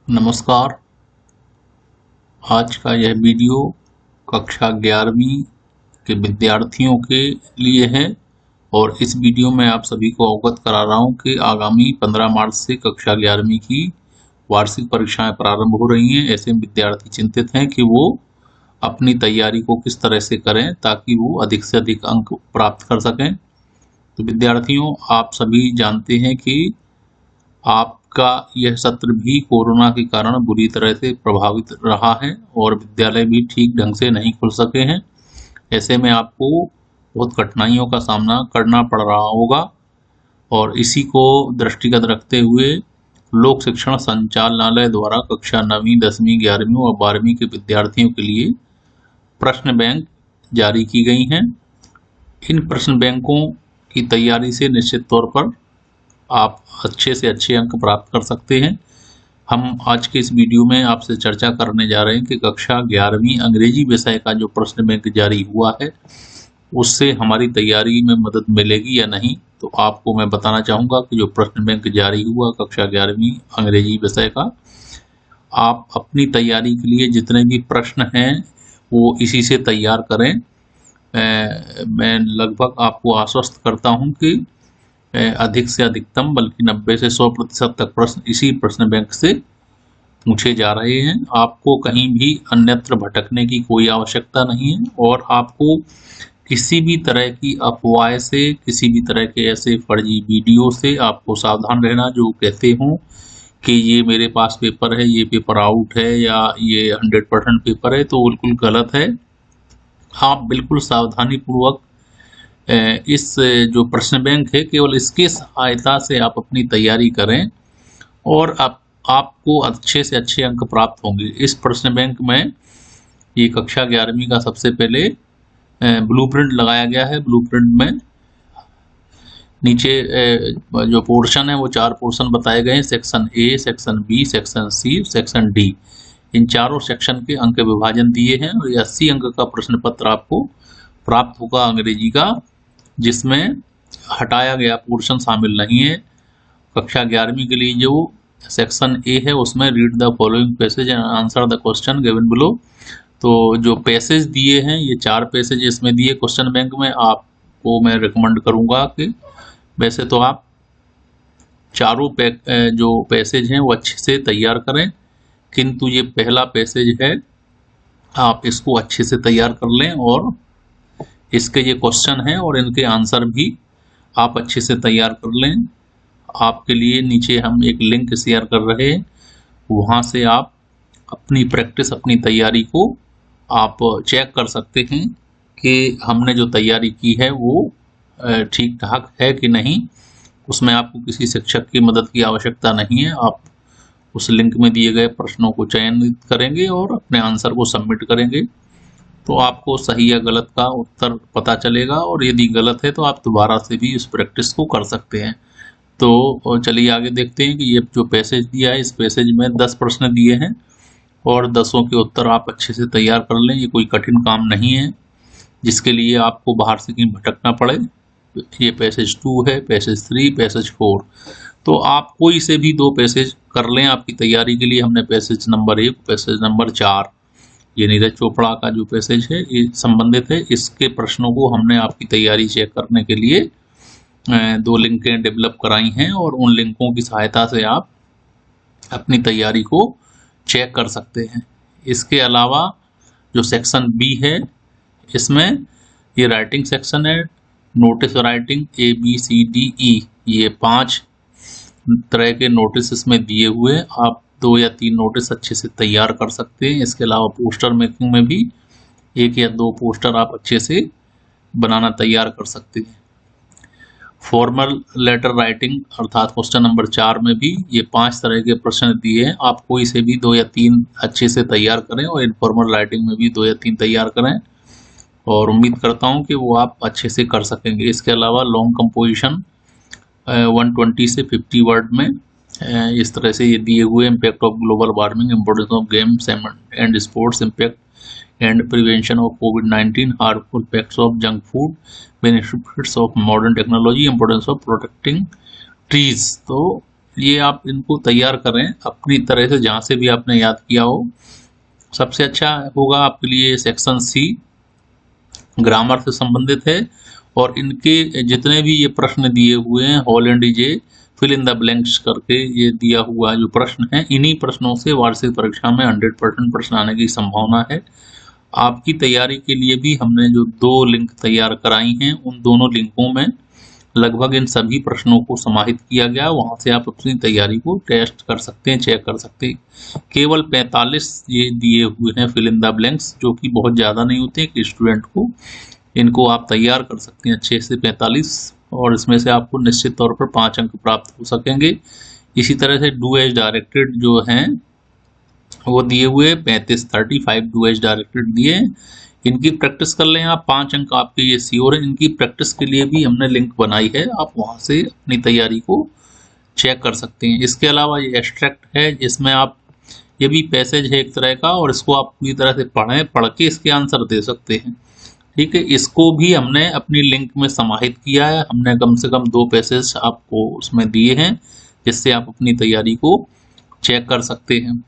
नमस्कार। आज का यह वीडियो कक्षा 11वीं के विद्यार्थियों के लिए है और इस वीडियो में आप सभी को अवगत करा रहा हूं कि आगामी 15 मार्च से कक्षा 11वीं की वार्षिक परीक्षाएं प्रारंभ हो रही हैं। ऐसे विद्यार्थी चिंतित हैं कि वो अपनी तैयारी को किस तरह से करें ताकि वो अधिक से अधिक अंक प्राप्त कर सकें। तो विद्यार्थियों, आप सभी जानते हैं कि आपका यह सत्र भी कोरोना के कारण बुरी तरह से प्रभावित रहा है और विद्यालय भी ठीक ढंग से नहीं खुल सके हैं। ऐसे में आपको बहुत कठिनाइयों का सामना करना पड़ रहा होगा और इसी को दृष्टिगत रखते हुए लोक शिक्षण संचालनालय द्वारा कक्षा 9वीं, 10वीं, 11वीं और 12वीं के विद्यार्थियों के लिए प्रश्न बैंक जारी की गई हैं। इन प्रश्न बैंकों की तैयारी से निश्चित तौर पर आप अच्छे से अच्छे अंक प्राप्त कर सकते हैं। हम आज के इस वीडियो में आपसे चर्चा करने जा रहे हैं कि कक्षा 11वीं अंग्रेजी विषय का जो प्रश्न बैंक जारी हुआ है उससे हमारी तैयारी में मदद मिलेगी या नहीं। तो आपको मैं बताना चाहूँगा कि जो प्रश्न बैंक जारी हुआ कक्षा 11वीं अंग्रेजी विषय का, आप अपनी तैयारी के लिए जितने भी प्रश्न हैं वो इसी से तैयार करें। मैं लगभग आपको आश्वस्त करता हूं कि अधिक से अधिकतम बल्कि 90 से 100% तक प्रश्न इसी प्रश्न बैंक से पूछे जा रहे हैं। आपको कहीं भी अन्यत्र भटकने की कोई आवश्यकता नहीं है और आपको किसी भी तरह की अफवाह से, किसी भी तरह के ऐसे फर्जी वीडियो से आपको सावधान रहना जो कहते हों कि ये मेरे पास पेपर है, ये पेपर आउट है या ये 100% पेपर है, तो बिल्कुल गलत है। आप बिल्कुल सावधानी पूर्वक इस जो प्रश्न बैंक है केवल इसकी सहायता से आप अपनी तैयारी करें और आपको अच्छे से अच्छे अंक प्राप्त होंगे। इस प्रश्न बैंक में ये कक्षा 11वीं का सबसे पहले ब्लूप्रिंट लगाया गया है। ब्लूप्रिंट में नीचे जो पोर्शन है वो 4 पोर्शन बताए गए हैं, section A, section B, section C, section D. इन चारों सेक्शन के अंक विभाजन दिए हैं और 80 अंक का प्रश्न पत्र आपको प्राप्त होगा अंग्रेजी का, जिसमें हटाया गया पोर्शन शामिल नहीं है। कक्षा 11वीं के लिए जो सेक्शन ए है उसमें read the following passage and answer the question given below. तो जो पैसेज दिए हैं ये 4 पैसेज इसमें दिए क्वेश्चन बैंक में। आपको मैं रिकमेंड करूंगा कि वैसे तो आप चारों जो पैसेज हैं वो अच्छे से तैयार करें, किंतु ये पहला पैसेज है आप इसको अच्छे से तैयार कर लें और इसके ये क्वेश्चन हैं और इनके आंसर भी आप अच्छे से तैयार कर लें। आपके लिए नीचे हम एक लिंक शेयर कर रहे हैं, वहाँ से आप अपनी प्रैक्टिस, अपनी तैयारी को आप चेक कर सकते हैं कि हमने जो तैयारी की है वो ठीक ठाक है कि नहीं। उसमें आपको किसी शिक्षक की मदद की आवश्यकता नहीं है। आप उस लिंक में दिए गए प्रश्नों को चयनित करेंगे और अपने आंसर को सबमिट करेंगे तो आपको सही या गलत का उत्तर पता चलेगा और यदि गलत है तो आप दोबारा से भी इस प्रैक्टिस को कर सकते हैं। तो चलिए आगे देखते हैं कि ये जो पैसेज दिया है इस पैसेज में 10 प्रश्न दिए हैं और 10 के उत्तर आप अच्छे से तैयार कर लें। ये कोई कठिन काम नहीं है जिसके लिए आपको बाहर से कहीं भटकना पड़े। ये पैसेज 2 है, पैसेज 3, पैसेज 4। तो आप कोई से भी 2 पैसेज कर लें आपकी तैयारी के लिए। हमने पैसेज नंबर 1, पैसेज नंबर 4, ये नीरज चोपड़ा का जो पैसेज है ये संबंधित है। इसके प्रश्नों को हमने आपकी तैयारी चेक करने के लिए 2 लिंकें डेवलप कराई हैं और उन लिंकों की सहायता से आप अपनी तैयारी को चेक कर सकते हैं। इसके अलावा जो सेक्शन बी है इसमें ये राइटिंग सेक्शन है, नोटिस राइटिंग ABCDE, ये 5 तरह के नोटिस इसमें दिए हुए। आप 2 या 3 नोटिस अच्छे से तैयार कर सकते हैं। इसके अलावा पोस्टर मेकिंग में भी 1 या 2 पोस्टर आप अच्छे से बनाना तैयार कर सकते हैं। फॉर्मल लेटर राइटिंग अर्थात क्वेश्चन नंबर 4 में भी ये 5 तरह के प्रश्न दिए हैं। आप कोई से भी 2 या 3 अच्छे से तैयार करें और इनफॉर्मल राइटिंग में भी 2 या 3 तैयार करें और उम्मीद करता हूं कि वो आप अच्छे से कर सकेंगे। इसके अलावा लॉन्ग कंपोजिशन 120 से 50 वर्ड में इस तरह से ये दिए हुए impact of global warming, importance of games and sports, impact and prevention of covid, harmful effects of junk food, benefits of modern technology, importance of protecting trees. तो ये आप इनको तैयार करें अपनी तरह से, जहाँ से भी आपने याद किया हो। सबसे अच्छा होगा आपके लिए सेक्शन सी, ग्रामर से संबंधित है, और इनके जितने भी ये प्रश्न दिए हुए हैं, hall and J fill in the blanks करके ये दिया हुआ जो प्रश्न है, इन्हीं प्रश्नों से वार्षिक परीक्षा में 100% प्रश्न आने की संभावना है। आपकी तैयारी के लिए भी हमने जो 2 लिंक तैयार कराई हैं, उन दोनों लिंकों में लगभग इन सभी प्रश्नों को समाहित किया गया। वहां से आप अपनी तैयारी को टेस्ट कर सकते हैं, चेक कर सकते हैं। केवल 45 ये दिए हुए हैं फिल इन द ब्लैंक्स, जो कि बहुत ज़्यादा नहीं होते कि स्टूडेंट को, इनको आप तैयार कर सकते हैं अच्छे से 45, और इसमें से आपको निश्चित तौर पर 5 अंक प्राप्त हो सकेंगे। इसी तरह से डू एज डायरेक्टेड जो हैं वो दिए हुए 35 डू एज डायरेक्टेड दिए, इनकी प्रैक्टिस कर लें आप। 5 अंक आपके ये श्योर है। इनकी प्रैक्टिस के लिए भी हमने लिंक बनाई है, आप वहां से अपनी तैयारी को चेक कर सकते हैं। इसके अलावा ये एक्सट्रैक्ट है, जिसमें आप, ये भी पैसेज है एक तरह का, और इसको आप पूरी तरह से पढ़ के इसके आंसर दे सकते हैं। ठीक है, इसको भी हमने अपनी लिंक में समाहित किया है। हमने कम से कम 2 पैसेज आपको उसमें दिए हैं, जिससे आप अपनी तैयारी को चेक कर सकते हैं।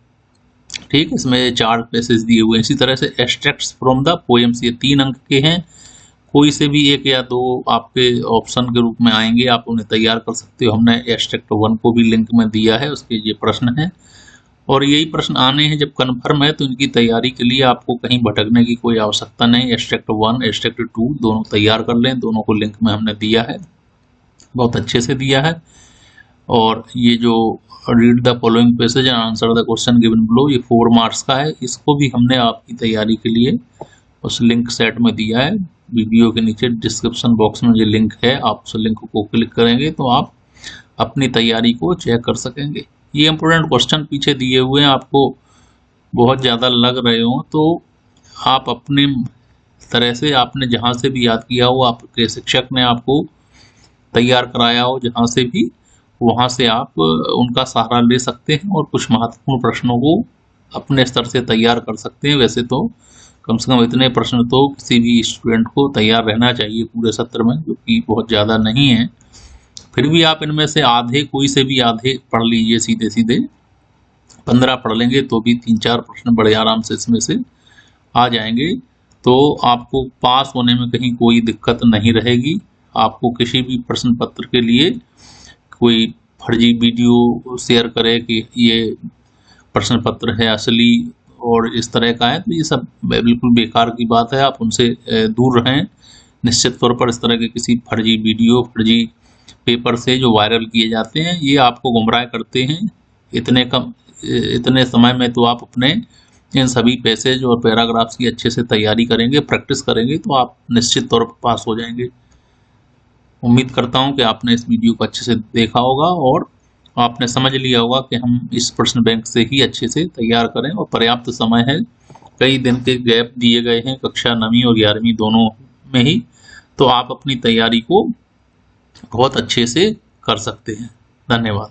ठीक, इसमें 4 पैसेज दिए हुए हैं। इसी तरह से एक्सट्रैक्ट्स फ्रॉम द पोएम्स, ये 3 अंक के हैं। कोई से भी 1 या 2 आपके ऑप्शन के रूप में आएंगे, आप उन्हें तैयार कर सकते हो। हमने एक्सट्रैक्ट 1 को भी लिंक में दिया है, उसके ये प्रश्न है, और यही प्रश्न आने हैं। जब कन्फर्म है तो इनकी तैयारी के लिए आपको कहीं भटकने की कोई आवश्यकता नहीं। एक्सट्रैक्ट 1, एक्सट्रैक्ट 2 दोनों तैयार कर लें, दोनों को लिंक में हमने दिया है, बहुत अच्छे से दिया है। और ये जो read the following passage and answer the question given below, ये 4 मार्क्स का है। इसको भी हमने आपकी तैयारी के लिए उस लिंक सेट में दिया है। वीडियो के नीचे डिस्क्रिप्शन बॉक्स में ये लिंक है, आप उस लिंक को क्लिक करेंगे तो आप अपनी तैयारी को चेक कर सकेंगे। ये इंपोर्टेंट क्वेश्चन पीछे दिए हुए हैं, आपको बहुत ज़्यादा लग रहे हो तो आप अपने तरह से, आपने जहाँ से भी याद किया हो, आपके शिक्षक ने आपको तैयार कराया हो जहाँ से भी, वहाँ से आप उनका सहारा ले सकते हैं और कुछ महत्वपूर्ण प्रश्नों को अपने स्तर से तैयार कर सकते हैं। वैसे तो कम से कम इतने प्रश्न तो किसी भी स्टूडेंट को तैयार रहना चाहिए पूरे सत्र में, जो कि बहुत ज़्यादा नहीं है। फिर भी आप इनमें से आधे, कोई से भी आधे पढ़ लीजिए, सीधे सीधे 15 पढ़ लेंगे तो भी 3-4 प्रश्न बड़े आराम से इसमें से आ जाएंगे। तो आपको पास होने में कहीं कोई दिक्कत नहीं रहेगी। आपको किसी भी प्रश्न पत्र के लिए कोई फर्जी वीडियो शेयर करे कि ये प्रश्न पत्र है असली और इस तरह का है, तो ये सब बिल्कुल बेकार की बात है। आप उनसे दूर रहें। निश्चित तौर पर इस तरह के किसी फर्जी वीडियो, फर्जी पेपर से जो वायरल किए जाते हैं, ये आपको गुमराह करते हैं। इतने समय में तो आप अपने इन सभी पैसेज और पैराग्राफ्स की अच्छे से तैयारी करेंगे, प्रैक्टिस करेंगे, तो आप निश्चित तौर पर पास हो जाएंगे। उम्मीद करता हूं कि आपने इस वीडियो को अच्छे से देखा होगा और आपने समझ लिया होगा कि हम इस प्रश्न बैंक से ही अच्छे से तैयार करें, और पर्याप्त समय है, कई दिन के गैप दिए गए हैं कक्षा 9वीं और 11वीं दोनों में ही, तो आप अपनी तैयारी को बहुत अच्छे से कर सकते हैं। धन्यवाद।